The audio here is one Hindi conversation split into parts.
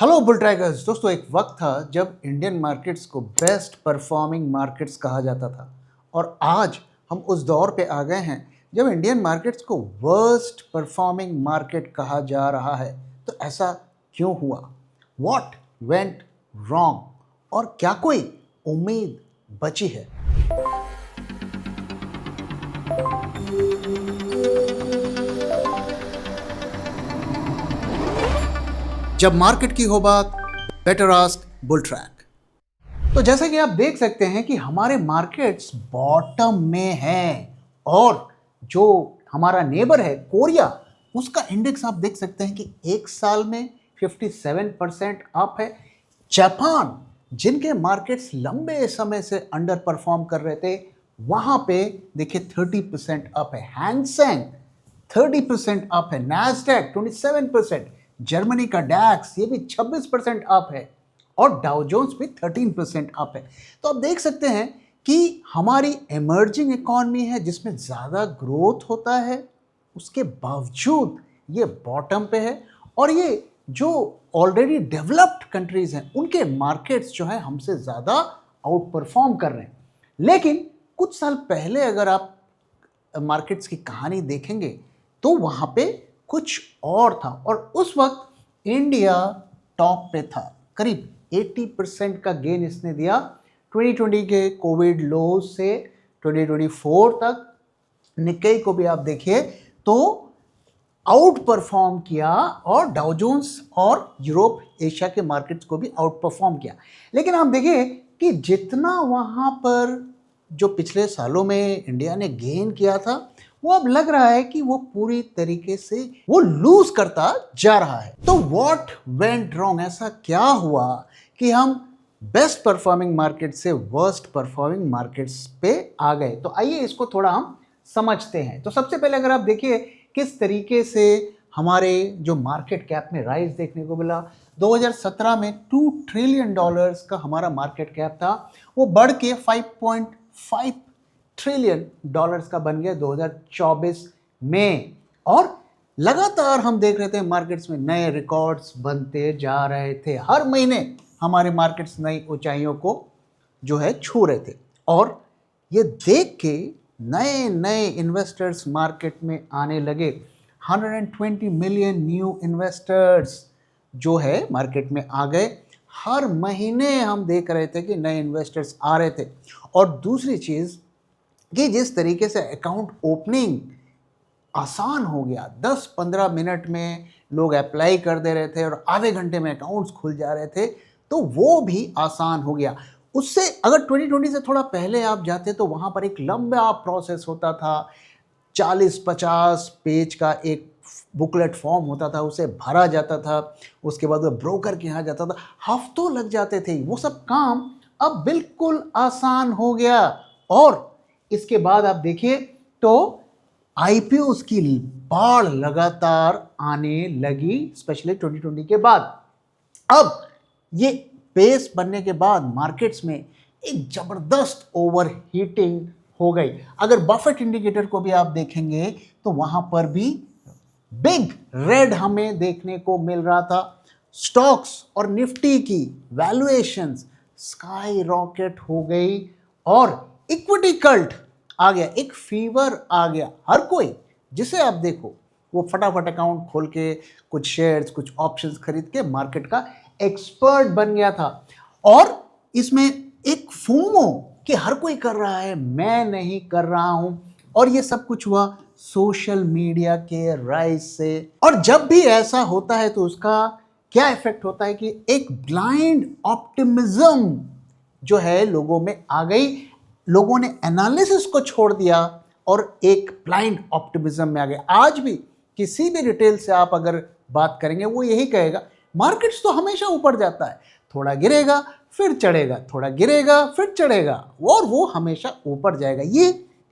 Hello bull trackers. दोस्तों, एक वक्त था जब इंडियन मार्केट्स को बेस्ट परफॉर्मिंग मार्केट्स कहा जाता था और आज हम उस दौर पे आ गए हैं जब इंडियन मार्केट्स को वर्स्ट परफॉर्मिंग मार्केट कहा जा रहा है। तो ऐसा क्यों हुआ? व्हाट वेंट रॉन्ग और क्या कोई उम्मीद बची है? जब मार्केट की हो बात, बेटर आस्क बुल ट्रैक। तो जैसे कि आप देख सकते हैं कि हमारे मार्केट्स बॉटम में हैं और जो हमारा नेबर है कोरिया, उसका इंडेक्स आप देख सकते हैं कि एक साल में 57% अप है। जापान, जिनके मार्केट्स लंबे समय से अंडर परफॉर्म कर रहे थे, वहां पे देखिए 30% अप है। हैंगसेंग 30% अप है। नैस्डैक 27%। जर्मनी का डैक्स ये भी 26% अप है और डाउ जोन्स भी 13% अप है। तो आप देख सकते हैं कि हमारी इमर्जिंग इकॉनमी है जिसमें ज़्यादा ग्रोथ होता है, उसके बावजूद ये बॉटम पे है। और ये जो ऑलरेडी डेवलप्ड कंट्रीज़ हैं उनके मार्केट्स जो है हमसे ज़्यादा आउट परफॉर्म कर रहे हैं। लेकिन कुछ साल पहले अगर आप मार्केट्स की कहानी देखेंगे तो वहाँ पे कुछ और था और उस वक्त इंडिया टॉप पे था। करीब 80% का गेन इसने दिया 2020 के कोविड लो से 2024 तक। निक्केई को भी आप देखिए तो आउट परफॉर्म किया और डाउ जोन्स और यूरोप एशिया के मार्केट्स को भी आउट परफॉर्म किया। लेकिन आप देखिए कि जितना वहाँ पर जो पिछले सालों में इंडिया ने गेन किया था, वो अब लग रहा है कि वो पूरी तरीके से वो लूज करता जा रहा है। तो व्हाट वेंट रॉन्ग? ऐसा क्या हुआ कि हम बेस्ट परफॉर्मिंग मार्केट से वर्स्ट परफॉर्मिंग मार्केट्स पे आ गए? तो आइए इसको थोड़ा हम समझते हैं। तो सबसे पहले अगर आप देखिए किस तरीके से हमारे जो मार्केट कैप में राइज देखने को मिला। 2017 में $2 ट्रिलियन का हमारा मार्केट कैप था, वो बढ़ के $5.5 ट्रिलियन का बन गया 2024 में। और लगातार हम देख रहे थे मार्केट्स में नए रिकॉर्ड्स बनते जा रहे थे। हर महीने हमारे मार्केट्स नई ऊंचाइयों को जो है छू रहे थे और ये देख के नए नए इन्वेस्टर्स मार्केट में आने लगे। 120 मिलियन न्यू इन्वेस्टर्स जो है मार्केट में आ गए। हर महीने हम देख रहे थे कि नए इन्वेस्टर्स आ रहे थे। और दूसरी चीज़ कि जिस तरीके से अकाउंट ओपनिंग आसान हो गया, 10-15 मिनट में लोग अप्लाई कर दे रहे थे और आधे घंटे में अकाउंट्स खुल जा रहे थे, तो वो भी आसान हो गया। उससे अगर 2020 से थोड़ा पहले आप जाते तो वहाँ पर एक लंबा प्रोसेस होता था। 40-50 पेज का एक बुकलेट फॉर्म होता था, उसे भरा जाता था, उसके बाद वो ब्रोकर के यहाँ जाता था, हफ्तों लग जाते थे। वो सब काम अब बिल्कुल आसान हो गया। और इसके बाद आप देखिए तो आईपीओ की बाढ़ लगातार आने लगी, स्पेशली 2020 के बाद। अब ये बेस बनने के बाद मार्केट्स में एक जबरदस्त ओवरहीटिंग हो गई। अगर बफेट इंडिकेटर को भी आप देखेंगे तो वहां पर भी बिग रेड हमें देखने को मिल रहा था। स्टॉक्स और निफ्टी की वैल्यूएशंस स्काई रॉकेट हो गई और इक्विटी कल्ट आ गया, एक फीवर आ गया। हर कोई जिसे आप देखो वो फटाफट अकाउंट खोल के कुछ शेयर्स, कुछ ऑप्शंस खरीद के मार्केट का एक्सपर्ट बन गया था। और इसमें एक फोमो कि हर कोई कर रहा है, मैं नहीं कर रहा हूं। और ये सब कुछ हुआ सोशल मीडिया के राइज से। और जब भी ऐसा होता है तो उसका क्या इफेक्ट होता है कि एक ब्लाइंड ऑप्टिमिज्म जो है लोगों में आ गई। लोगों ने एनालिसिस को छोड़ दिया और एक ब्लाइंड ऑप्टिमिज्म में आ गए। आज भी किसी भी रिटेल से आप अगर बात करेंगे वो यही कहेगा मार्केट्स तो हमेशा ऊपर जाता है, थोड़ा गिरेगा फिर चढ़ेगा, थोड़ा गिरेगा फिर चढ़ेगा और वो हमेशा ऊपर जाएगा। ये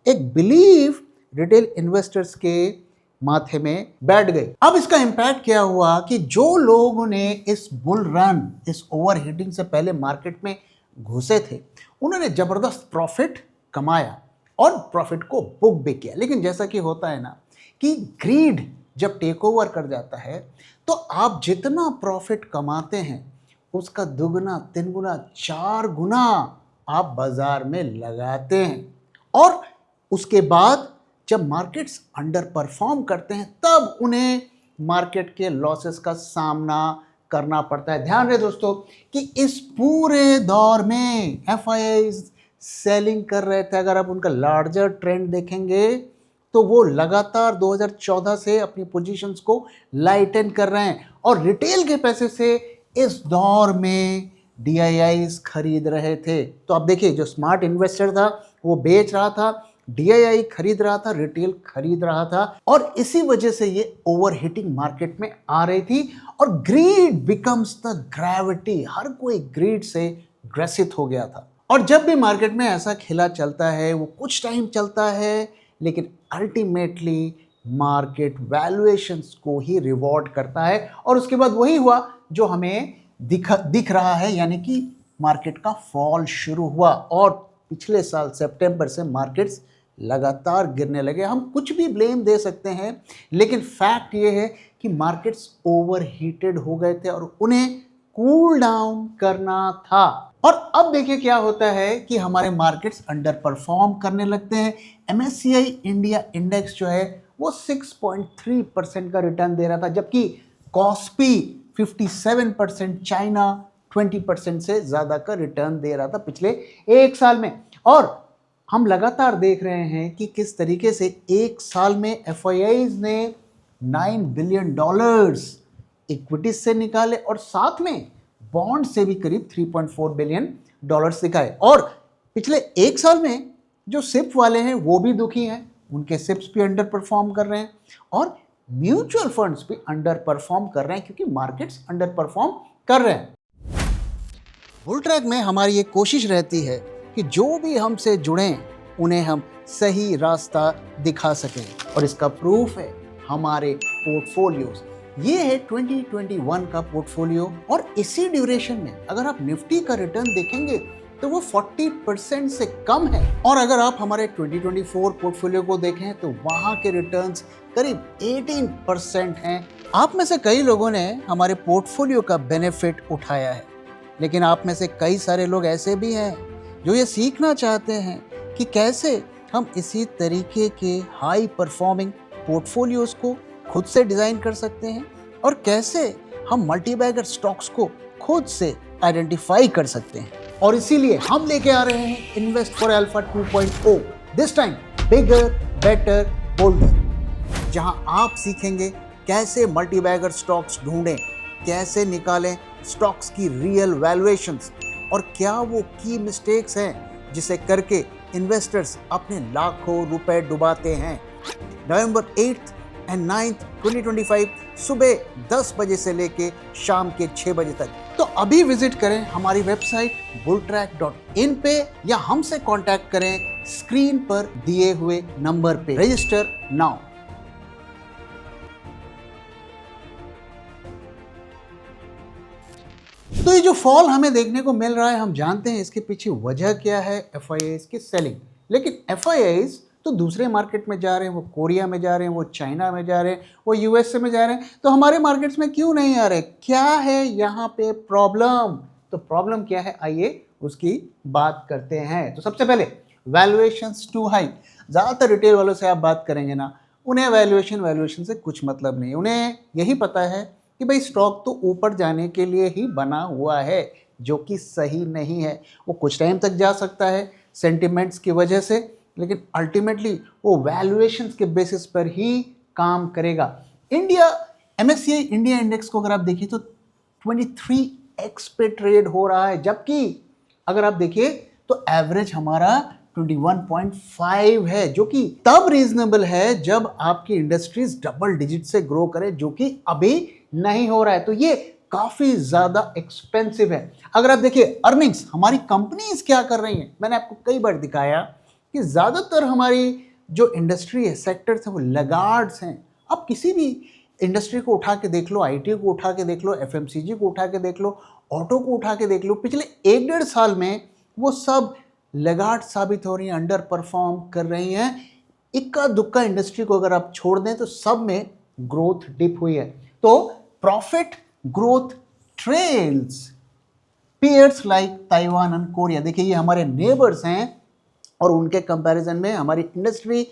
एक बिलीफ रिटेल इन्वेस्टर्स के माथे में बैठ गई। अब इसका इंपैक्ट क्या हुआ कि जो लोगों ने इस बुल रन, इस ओवरहीटिंग से पहले मार्केट में घुसे थे, उन्होंने जबरदस्त प्रॉफिट कमाया और प्रॉफिट को बुक भी किया। लेकिन जैसा कि होता है ना कि ग्रीड जब टेक ओवर कर जाता है तो आप जितना प्रॉफिट कमाते हैं उसका दुगना, तीन गुना, चार गुना आप बाजार में लगाते हैं। और उसके बाद जब मार्केट्स अंडर परफॉर्म करते हैं तब उन्हें मार्केट के लॉसेस का सामना करना पड़ता है। ध्यान रहे दोस्तों कि इस पूरे दौर में एफआईआईज सेलिंग कर रहे थे। अगर आप उनका लार्जर ट्रेंड देखेंगे तो वो लगातार 2014 से अपनी पोजीशंस को लाइटन कर रहे हैं और रिटेल के पैसे से इस दौर में डीआईआईज खरीद रहे थे। तो आप देखिए, जो स्मार्ट इन्वेस्टर था वो बेच रहा था, डीआईआई खरीद रहा था, रिटेल खरीद रहा था, और इसी वजह से ये ओवरहीटिंग मार्केट में आ रही थी। और ग्रीड बिकम्स द ग्रेविटी, हर कोई ग्रीड से ग्रसित हो गया था। और जब भी मार्केट में ऐसा खेला चलता है वो कुछ टाइम चलता है, लेकिन अल्टीमेटली मार्केट वैल्यूएशंस को ही रिवॉर्ड करता है। और उसके बाद वही हुआ जो हमें दिख रहा है, यानी कि मार्केट का फॉल शुरू हुआ और पिछले साल सितंबर से मार्केट्स लगातार गिरने लगे। हम कुछ भी ब्लेम दे सकते हैं, लेकिन फैक्ट ये है कि मार्केट्स ओवरहीटेड हो गए थे और उन्हें कूल डाउन करना था। और अब देखिए क्या होता है कि हमारे मार्केट्स अंडर परफॉर्म करने लगते हैं। MSCI इंडिया इंडेक्स जो है वो 6.3% का रिटर्न दे रहा था, जबकि कॉस्पी 57%, चाइना 20% से ज़्यादा का रिटर्न दे रहा था पिछले एक साल में। और हम लगातार देख रहे हैं कि किस तरीके से एक साल में एफआईआईज ने $9 बिलियन इक्विटीज से निकाले और साथ में बॉन्ड से भी करीब $3.4 बिलियन दिखाए। और पिछले एक साल में जो सिप वाले हैं वो भी दुखी हैं, उनके सिप्स भी अंडर परफॉर्म कर रहे हैं और म्यूचुअल फंड्स भी अंडर परफॉर्म कर रहे हैं, क्योंकि मार्केट्स अंडर परफॉर्म कर रहे हैं। बुल ट्रैक में हमारी ये कोशिश रहती है कि जो भी हमसे जुड़ें उन्हें हम सही रास्ता दिखा सकें, और इसका प्रूफ है हमारे पोर्टफोलियोज। ये है 2021 का पोर्टफोलियो, और इसी ड्यूरेशन में अगर आप निफ्टी का रिटर्न देखेंगे तो वो 40% से कम है। और अगर आप हमारे 2024 पोर्टफोलियो को देखें तो वहाँ के रिटर्न्स करीब 18% हैं। आप में से कई लोगों ने हमारे पोर्टफोलियो का बेनिफिट उठाया है, लेकिन आप में से कई सारे लोग ऐसे भी हैं जो ये सीखना चाहते हैं कि कैसे हम इसी तरीके के हाई परफॉर्मिंग पोर्टफोलियोज को खुद से डिज़ाइन कर सकते हैं और कैसे हम मल्टीबैगर स्टॉक्स को खुद से आइडेंटिफाई कर सकते हैं। और इसीलिए हम लेके आ रहे हैं invest for alpha 2.0, this time bigger better boulder, जहां आप सीखेंगे कैसे मल्टीबैगर स्टॉक्स ढूंढें, कैसे निकालें स्टॉक्स की रियल वैल्यूएशंस, और क्या वो की मिस्टेक्स हैं जिसे करके इन्वेस्टर्स अपने लाखों रुपए डुबाते हैं। नवंबर 8 एंड 9 2025 सुबह 10 बजे से लेके शाम के 6 बजे तक। तो अभी विजिट करें हमारी वेबसाइट bulltrack.in पे, या हमसे कांटेक्ट करें स्क्रीन पर दिए हुए नंबर पे। Register now. तो ये जो फॉल हमें देखने को मिल रहा है, हम जानते हैं इसके पीछे वजह क्या है, एफआईआईज की सेलिंग। लेकिन एफआईआईज तो दूसरे मार्केट में जा रहे हैं, वो कोरिया में जा रहे हैं, वो चाइना में जा रहे हैं, वो यूएसए में जा रहे हैं, तो हमारे मार्केट्स में क्यों नहीं आ रहे? क्या है यहाँ पे प्रॉब्लम? तो प्रॉब्लम क्या है, आइए उसकी बात करते हैं। तो सबसे पहले वैल्यूएशंस टू हाई। ज़्यादातर रिटेल वालों से आप बात करेंगे ना, उन्हें वैल्यूएशन से कुछ मतलब नहीं। उन्हें यही पता है कि भाई स्टॉक तो ऊपर जाने के लिए ही बना हुआ है, जो कि सही नहीं है। वो कुछ टाइम तक जा सकता है सेंटिमेंट्स की वजह से, लेकिन अल्टीमेटली वो वैल्यूएशंस के बेसिस पर ही काम करेगा। MSCI इंडिया इंडेक्स को अगर आप देखिए तो 23x पे ट्रेड हो रहा है, जबकि अगर आप देखिए तो एवरेज हमारा 21.5 है, जो कि तब रीजनेबल है जब आपकी इंडस्ट्रीज डबल डिजिट से ग्रो करे, जो कि अभी नहीं हो रहा है। तो ये काफी ज्यादा एक्सपेंसिव है। अगर आप देखिए अर्निंग्स, हमारी कंपनीज क्या कर रही हैं, मैंने आपको कई बार दिखाया कि ज़्यादातर हमारी जो इंडस्ट्री है, सेक्टर्स हैं, वो लगार्ड्स हैं। आप किसी भी इंडस्ट्री को उठा के देख लो, आईटी को उठा के देख लो, एफएमसीजी को उठा के देख लो, ऑटो को उठा के देख लो, पिछले 1-1.5 साल में वो सब लगार्ड साबित हो रही हैं, अंडर परफॉर्म कर रही हैं। इक्का दुक्का इंडस्ट्री को अगर आप छोड़ दें तो सब में ग्रोथ डिप हुई है। तो profit growth trails peers like Taiwan and Korea. देखिए ये हमारे नेबर्स हैं और उनके कंपैरिजन में हमारी इंडस्ट्री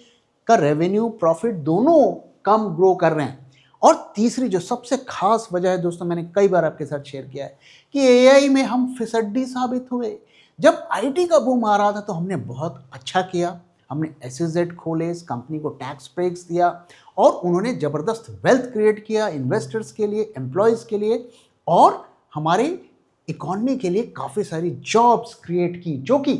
का रेवेन्यू प्रॉफिट दोनों कम ग्रो कर रहे हैं। और तीसरी जो सबसे खास वजह है दोस्तों, मैंने कई बार आपके साथ शेयर किया है कि एआई में हम फिसड्डी साबित हुए। जब आईटी का बूम आ रहा था तो हमने बहुत अच्छा किया, हमने एसईजेड खोले, इस कंपनी को टैक्स ब्रेक्स दिया और उन्होंने ज़बरदस्त वेल्थ क्रिएट किया इन्वेस्टर्स के लिए, एम्प्लॉयज़ के लिए और हमारे इकॉनमी के लिए काफ़ी सारी जॉब्स क्रिएट की, जो कि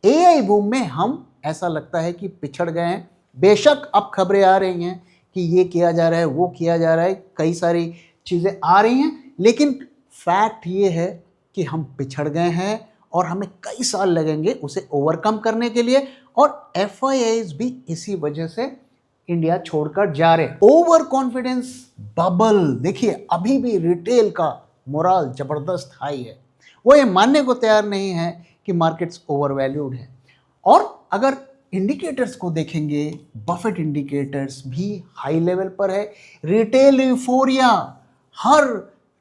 एआई बूम में हम ऐसा लगता है कि पिछड़ गए हैं। बेशक अब खबरें आ रही हैं कि ये किया जा रहा है, वो किया जा रहा है, कई सारी चीज़ें आ रही हैं, लेकिन फैक्ट ये है कि हम पिछड़ गए हैं और हमें कई साल लगेंगे उसे ओवरकम करने के लिए। और एफआईआईज भी इसी वजह से इंडिया छोड़कर जा रहे हैं। ओवर कॉन्फिडेंस बबल, देखिए अभी भी रिटेल का मोराल जबरदस्त हाई है, वो ये मानने को तैयार नहीं है कि मार्केट्स ओवर वैल्यूड है। और अगर इंडिकेटर्स को देखेंगे, बफेट इंडिकेटर्स भी हाई लेवल पर है। रिटेल यूफोरिया, हर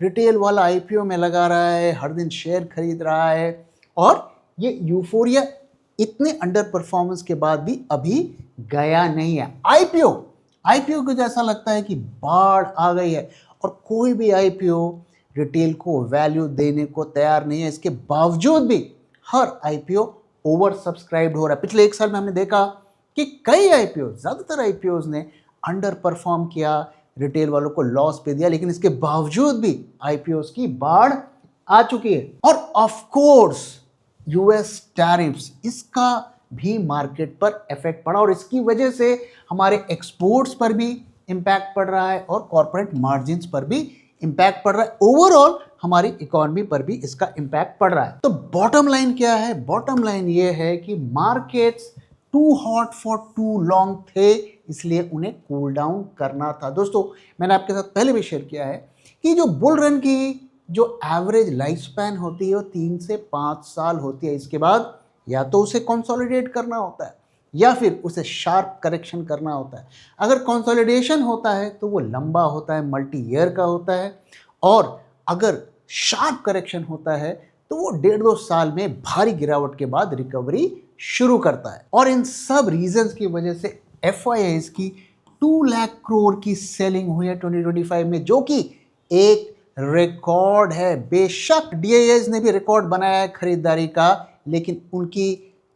रिटेल वाला आईपीओ में लगा रहा है, हर दिन शेयर खरीद रहा है और ये यूफोरिया इतने अंडर परफॉर्मेंस के बाद भी अभी गया नहीं है। आईपीओ को जैसा लगता है कि बाढ़ आ गई है और कोई भी आईपीओ रिटेल को वैल्यू देने को तैयार नहीं है। इसके बावजूद भी हर आईपीओ ओवर सब्सक्राइब्ड हो रहा है। पिछले एक साल में हमने देखा कि कई आईपीओ, ज़्यादातर आईपीओ ने अंडर परफॉर्म किया, रिटेल वालों को लॉस पे दिया, लेकिन इसके बावजूद भी आईपीओ की बाढ़ आ चुकी है। और ऑफ कोर्स यूएस टैरिफ्स, इसका भी मार्केट पर इफेक्ट पड़ा और इसकी वजह से हमारे एक्सपोर्ट्स पर भी इम्पैक्ट पड़ रहा है और कॉर्पोरेट मार्जिन्स पर भी इम्पैक्ट पड़ रहा है। ओवरऑल हमारी इकोनॉमी पर भी इसका इम्पैक्ट पड़ रहा है। तो बॉटम लाइन क्या है? बॉटम लाइन ये है कि markets too hot for too long थे, इसलिए उन्हें कूल डाउन करना था। दोस्तों मैंने आपके साथ पहले भी शेयर किया है कि जो बुल रन की जो एवरेज लाइफ स्पैन होती है वो 3 से 5 साल होती है। इसके बाद या तो उसे कंसोलिडेट करना होता है या फिर उसे शार्प करेक्शन करना होता है। अगर कंसोलिडेशन होता है तो वो लंबा होता है, मल्टी ईयर का होता है, और अगर शार्प करेक्शन होता है तो वो 1.5-2 साल में भारी गिरावट के बाद रिकवरी शुरू करता है। और इन सब रीजंस की वजह से एफआईआईज की 2 लाख करोड़ की सेलिंग हुई है 2025 में, जो कि एक रिकॉर्ड है। बेशक डीआईआईज ने भी रिकॉर्ड बनाया है खरीदारी का, लेकिन उनकी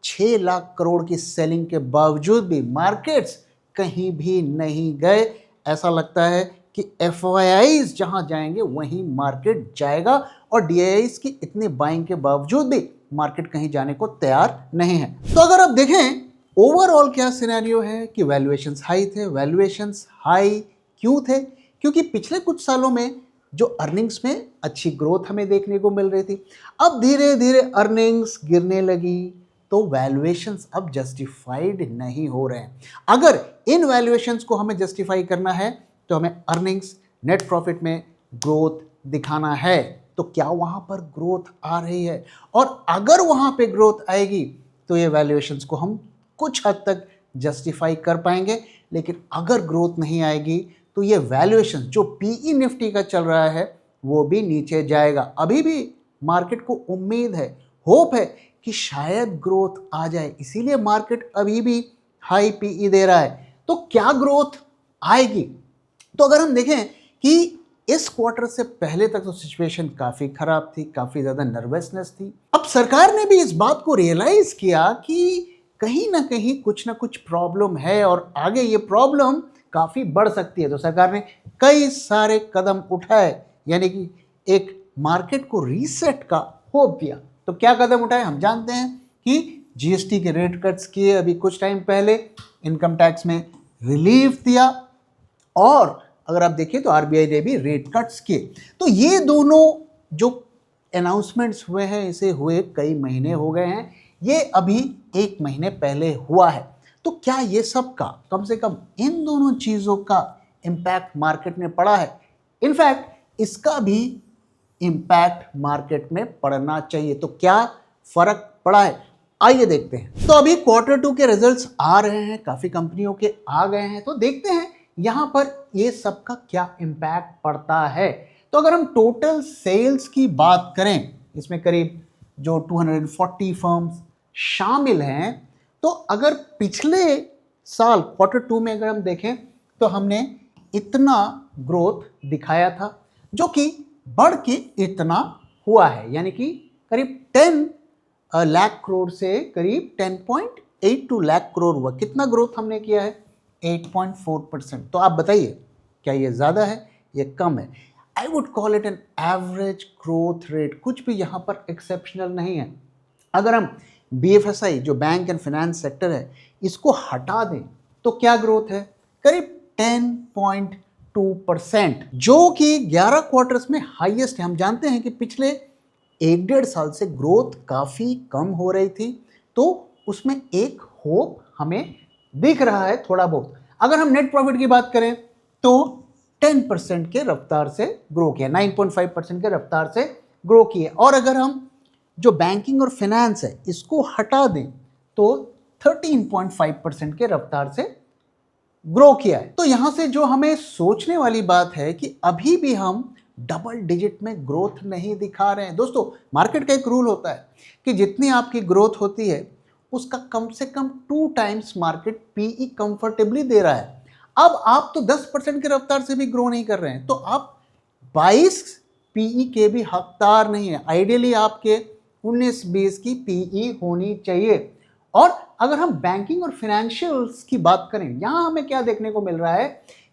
6 लाख करोड़ की सेलिंग के बावजूद भी मार्केट्स कहीं भी नहीं गए। ऐसा लगता है कि एफआईआईज जहां जाएंगे वहीं मार्केट जाएगा और डीआईआईज की इतनी बाइंग के बावजूद भी मार्केट कहीं जाने को तैयार नहीं है। तो अगर आप देखें ओवरऑल क्या सिनेरियो है कि वैल्यूएशंस हाई थे। वैल्यूएशंस हाई क्यों थे? क्योंकि पिछले कुछ सालों में जो अर्निंग्स में अच्छी ग्रोथ हमें देखने को मिल रही थी, अब धीरे धीरे अर्निंग्स गिरने लगी तो वैल्यूएशंस अब जस्टिफाइड नहीं हो रहे हैं। अगर इन वैल्यूएशंस को हमें जस्टिफाई करना है तो हमें अर्निंग्स, नेट प्रॉफिट में ग्रोथ दिखाना है। तो क्या वहाँ पर ग्रोथ आ रही है? और अगर वहाँ पे ग्रोथ आएगी तो ये वैल्यूएशंस को हम कुछ हद तक जस्टिफाई कर पाएंगे, लेकिन अगर ग्रोथ नहीं आएगी तो ये वैल्यूएशन जो पीई निफ्टी का चल रहा है वो भी नीचे जाएगा। अभी भी मार्केट को उम्मीद है, होप है कि शायद ग्रोथ आ जाए, इसीलिए मार्केट अभी भी हाई पीई दे रहा है। तो क्या ग्रोथ आएगी? तो अगर हम देखें कि इस क्वार्टर से पहले तक तो सिचुएशन काफ़ी ख़राब थी, काफ़ी ज़्यादा नर्वसनेस थी। अब सरकार ने भी इस बात को रियलाइज़ किया कि कहीं ना कहीं कुछ ना कुछ प्रॉब्लम है और आगे ये प्रॉब्लम काफ़ी बढ़ सकती है। तो सरकार ने कई सारे कदम उठाए, यानी कि एक मार्केट को रीसेट का होप दिया। तो क्या कदम उठाए? हम जानते हैं कि जीएसटी के रेट कट्स किए अभी कुछ टाइम पहले, इनकम टैक्स में रिलीफ दिया, और अगर आप देखिए तो आरबीआई ने भी रेट कट्स किए। तो ये दोनों जो अनाउंसमेंट्स हुए हैं इसे हुए कई महीने हो गए हैं, ये अभी 1 महीने पहले हुआ है। तो क्या ये सब का कम से कम इन दोनों चीज़ों का इम्पैक्ट मार्केट में पड़ा है? इनफैक्ट इसका भी इम्पैक्ट मार्केट में पड़ना चाहिए। तो क्या फर्क पड़ा है? आइए देखते हैं। तो अभी Q2 के रिजल्ट्स आ रहे हैं, काफ़ी कंपनियों के आ गए हैं, तो देखते हैं यहाँ पर ये सबका क्या इम्पैक्ट पड़ता है। तो अगर हम टोटल सेल्स की बात करें, इसमें करीब जो 240 फर्म्स शामिल हैं, तो अगर पिछले साल Q2 में अगर हम देखें तो हमने इतना ग्रोथ दिखाया था, जो कि बढ़ के इतना हुआ है, यानी कि करीब 10 लाख करोड़ से करीब 10.82 लाख करोड़ हुआ। कितना ग्रोथ हमने किया है? 8.4%। तो आप बताइए, क्या ये ज़्यादा है, ये कम है? I would call it an average growth rate. कुछ भी यहाँ पर एक्सेप्शनल नहीं है। अगर हम BFSI जो बैंक एंड फाइनेंस सेक्टर है इसको हटा दें तो क्या ग्रोथ है? करीब 10.2%, जो कि 11 क्वार्टर्स में हाईएस्ट है। हम जानते हैं कि पिछले 1-1.5 साल से ग्रोथ काफ़ी कम हो रही थी, तो उसमें एक होप हमें दिख रहा है थोड़ा बहुत। अगर हम नेट प्रॉफिट की बात करें तो 10% के रफ्तार से ग्रो किया, 9.5% के रफ्तार से ग्रो किए। और अगर हम जो बैंकिंग और फाइनेंस है इसको हटा दें तो 13.5% के रफ्तार से ग्रो किया है। तो यहां से जो हमें सोचने वाली बात है कि अभी भी हम डबल डिजिट में ग्रोथ नहीं दिखा रहे हैं। दोस्तों, मार्केट का एक रूल होता है कि जितनी आपकी ग्रोथ होती है उसका कम से कम 2 टाइम्स मार्केट PE कंफर्टेबली दे रहा है। अब आप तो 10% के रफ्तार से भी ग्रो नहीं कर रहे हैं, तो आप 22 PE के भी हकदार नहीं है। आइडियली आपके 19-20 की PE होनी चाहिए। और अगर हम बैंकिंग और फाइनेंशियल्स की बात करें, यहां हमें क्या देखने को मिल रहा है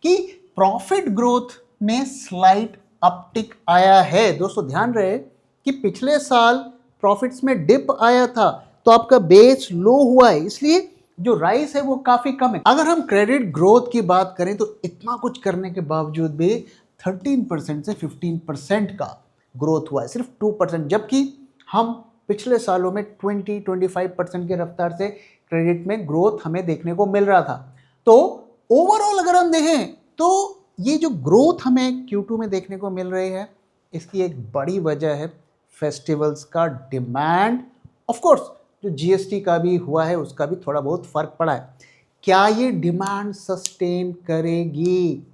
कि प्रॉफिट ग्रोथ में स्लाइट अपटिक आया है। दोस्तों, ध्यान रहे कि पिछले साल प्रॉफिट्स में डिप आया था, तो आपका बेस लो हुआ है, इसलिए जो राइस है वो काफी कम है। अगर हम क्रेडिट ग्रोथ की बात करें तो इतना कुछ करने के बावजूद भी 13% से 15% का ग्रोथ हुआ है, सिर्फ 2%, जबकि हम पिछले सालों में 20-25% के रफ्तार से क्रेडिट में ग्रोथ हमें देखने को मिल रहा था। तो ओवरऑल अगर हम देखें तो ये जो ग्रोथ हमें Q2 में देखने को मिल रही है, इसकी एक बड़ी वजह है फेस्टिवल्स का डिमांड। ऑफ कोर्स जो GST का भी हुआ है उसका भी थोड़ा बहुत फर्क पड़ा है। क्या ये डिमांड सस्टेन करेगी?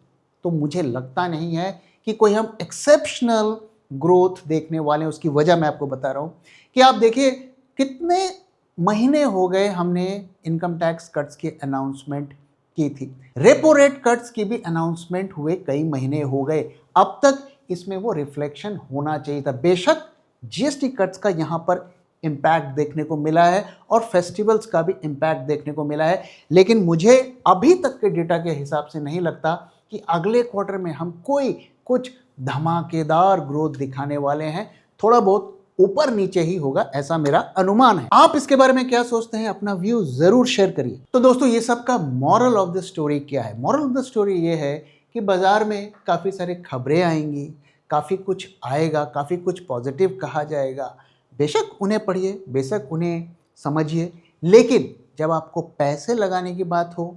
तो मुझे लगता नहीं है कि कोई हम एक्सेप्शनल ग्रोथ देखने वाले हैं। उसकी वजह मैं आपको बता रहा हूं कि आप देखिए कितने महीने हो गए हमने इनकम टैक्स कट्स की अनाउंसमेंट की थी, रेपो रेट कट्स की भी अनाउंसमेंट हुए कई महीने हो गए। अब तक इसमें वो रिफ्लेक्शन होना चाहिए था। बेशक GST कट्स का यहाँ पर इम्पैक्ट देखने को मिला है और फेस्टिवल्स का भी इम्पैक्ट देखने को मिला है, लेकिन मुझे अभी तक के डेटा के हिसाब से नहीं लगता कि अगले क्वार्टर में हम कुछ धमाकेदार ग्रोथ दिखाने वाले हैं। थोड़ा बहुत ऊपर नीचे ही होगा, ऐसा मेरा अनुमान है। आप इसके बारे में क्या सोचते हैं? अपना व्यू जरूर शेयर करिए। तो दोस्तों, ये सब का मॉरल ऑफ द स्टोरी क्या है? मॉरल ऑफ द स्टोरी ये है कि बाजार में काफ़ी सारी खबरें आएंगी, काफ़ी कुछ आएगा, काफ़ी कुछ पॉजिटिव कहा जाएगा। बेशक उन्हें पढ़िए, बेशक उन्हें समझिए, लेकिन जब आपको पैसे लगाने की बात हो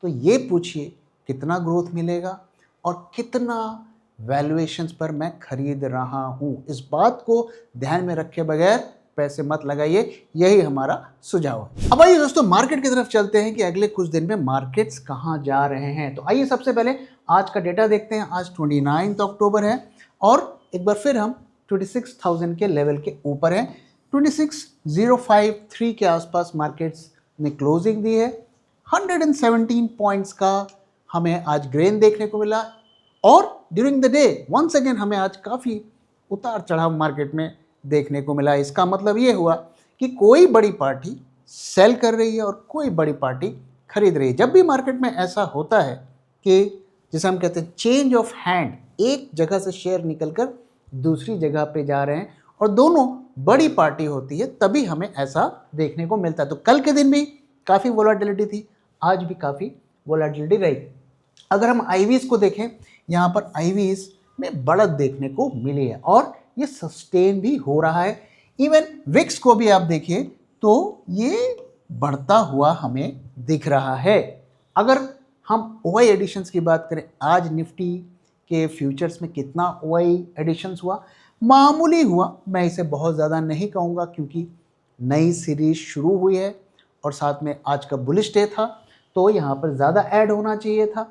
तो ये पूछिए कितना ग्रोथ मिलेगा और कितना वैल्यूएशंस पर मैं खरीद रहा हूं। इस बात को ध्यान में रखे बगैर पैसे मत लगाइए, यही हमारा सुझाव है। अब आइए दोस्तों, मार्केट की तरफ चलते हैं कि अगले कुछ दिन में मार्केट्स कहां जा रहे हैं। तो आइए सबसे पहले आज का डेटा देखते हैं। आज 29 अक्टूबर है और एक बार फिर हम 26,000 के लेवल के ऊपर हैं। 26,053 के आसपास मार्केट्स ने क्लोजिंग दी है। 117 पॉइंट्स का हमें आज ग्रेन देखने को मिला और during the day once again हमें आज काफ़ी उतार चढ़ाव मार्केट में देखने को मिला। इसका मतलब ये हुआ कि कोई बड़ी पार्टी सेल कर रही है और कोई बड़ी पार्टी खरीद रही है। जब भी मार्केट में ऐसा होता है कि जिसे हम कहते हैं चेंज ऑफ हैंड, एक जगह से शेयर निकलकर दूसरी जगह पे जा रहे हैं और दोनों बड़ी पार्टी होती है, तभी हमें ऐसा देखने को मिलता है। तो कल के दिन भी काफ़ी वोलेटिलिटी थी, आज भी काफ़ी वोलेटिलिटी रही। अगर हम IVs को देखें, यहाँ पर IVs में बढ़त देखने को मिली है और ये सस्टेन भी हो रहा है। इवन विक्स को भी आप देखिए तो ये बढ़ता हुआ हमें दिख रहा है। अगर हम OI एडिशंस की बात करें, आज निफ्टी के फ्यूचर्स में कितना OI एडिशंस हुआ? मामूली हुआ, मैं इसे बहुत ज़्यादा नहीं कहूँगा क्योंकि नई सीरीज शुरू हुई है और साथ में आज का बुलिश डे था, तो यहाँ पर ज़्यादा ऐड होना चाहिए था।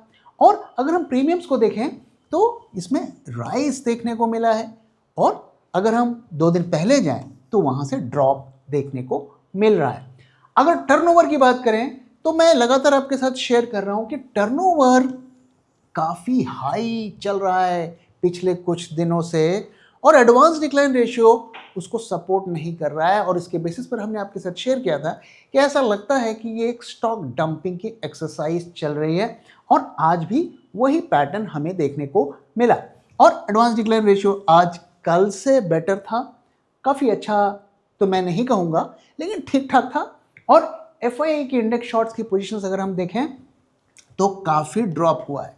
और अगर हम प्रीमियम्स को देखें तो इसमें राइज देखने को मिला है, और अगर हम 2 दिन पहले जाएं तो वहां से ड्रॉप देखने को मिल रहा है। अगर टर्नओवर की बात करें तो मैं लगातार आपके साथ शेयर कर रहा हूं कि टर्नओवर काफ़ी हाई चल रहा है पिछले कुछ दिनों से, और एडवांस डिक्लाइन रेशियो उसको सपोर्ट नहीं कर रहा है। और इसके बेसिस पर हमने आपके साथ शेयर किया था कि ऐसा लगता है कि ये एक स्टॉक डंपिंग की एक्सरसाइज चल रही है, और आज भी वही पैटर्न हमें देखने को मिला। और एडवांस डिक्लाइन रेशियो आज कल से बेटर था, काफ़ी अच्छा तो मैं नहीं कहूँगा, लेकिन ठीक ठाक था। और FII की इंडेक्स शॉर्ट्स की पोजीशंस अगर हम देखें तो काफ़ी ड्रॉप हुआ है।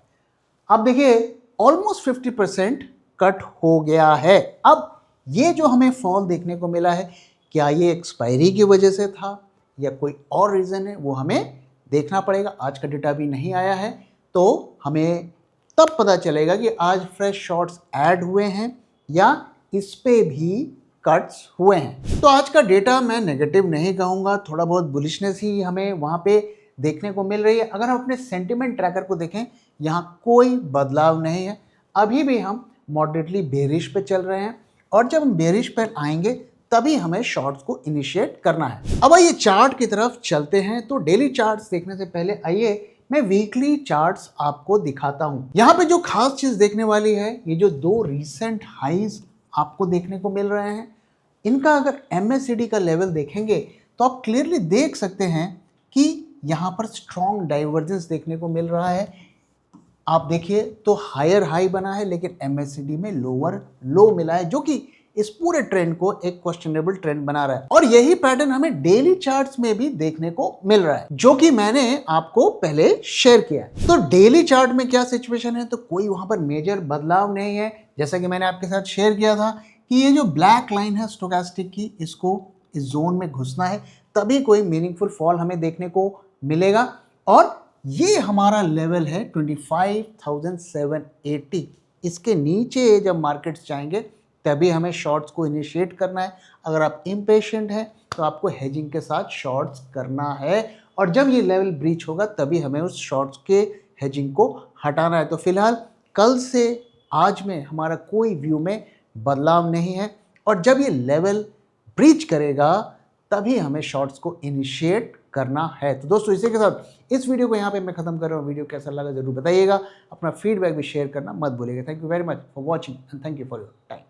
अब देखिए ऑलमोस्ट 50% कट हो गया है। अब ये जो हमें फॉल देखने को मिला है, क्या ये एक्सपायरी की वजह से था या कोई और रीज़न है, वो हमें देखना पड़ेगा। आज का डेटा भी नहीं आया है, तो हमें तब पता चलेगा कि आज फ्रेश शॉर्ट्स ऐड हुए हैं या इस पे भी कट्स हुए हैं। तो आज का डेटा मैं नेगेटिव नहीं कहूँगा, थोड़ा बहुत बुलिशनेस ही हमें वहाँ पे देखने को मिल रही है। अगर हम अपने सेंटिमेंट ट्रैकर को देखें, यहाँ कोई बदलाव नहीं है, अभी भी हम मॉडरेटली बेरिश पे चल रहे हैं, और जब हम बेरिश पर आएंगे तभी हमें शॉर्ट्स को इनिशिएट करना है। अब आइए चार्ट की तरफ चलते हैं। तो डेली चार्ट्स देखने से पहले आइए मैं वीकली चार्ट्स आपको दिखाता हूं। यहाँ पे जो खास चीज देखने वाली है, ये जो 2 रीसेंट हाईज आपको देखने को मिल रहे हैं, इनका अगर MACD का लेवल देखेंगे तो आप क्लियरली देख सकते हैं कि यहाँ पर स्ट्रॉन्ग डाइवर्जेंस देखने को मिल रहा है। आप देखिए तो हायर हाई बना है, लेकिन MACD में लोअर लो मिला है, जो कि इस पूरे ट्रेंड को एक क्वेश्चनेबल ट्रेंड बना रहा है। और यही पैटर्न हमें डेली चार्ट्स में भी देखने को मिल रहा है, जो कि मैंने आपको पहले शेयर किया है। तो डेली चार्ट में क्या सिचुएशन है, तो कोई वहां पर मेजर बदलाव नहीं है। जैसा कि मैंने आपके साथ शेयर किया था कि ये जो ब्लैक लाइन है स्टोकेस्टिक की, इसको इस जोन में घुसना है, तभी कोई मीनिंगफुल फॉल हमें देखने को मिलेगा। और ये हमारा लेवल है 25,780। इसके नीचे जब मार्केट्स जाएंगे तभी हमें शॉर्ट्स को इनिशिएट करना है। अगर आप इम्पेशेंट हैं तो आपको हेजिंग के साथ शॉर्ट्स करना है, और जब ये लेवल ब्रीच होगा तभी हमें उस शॉर्ट्स के हेजिंग को हटाना है। तो फिलहाल कल से आज में हमारा कोई व्यू में बदलाव नहीं है, और जब ये लेवल ब्रीच करेगा तभी हमें शॉर्ट्स को इनिशिएट करना है। तो दोस्तों, इसी के साथ इस वीडियो को यहाँ पे मैं खत्म कर रहा हूँ। वीडियो कैसा लगा जरूर बताइएगा, अपना फीडबैक भी शेयर करना मत भूलिएगा। Thank you very much for watching and thank you for your time.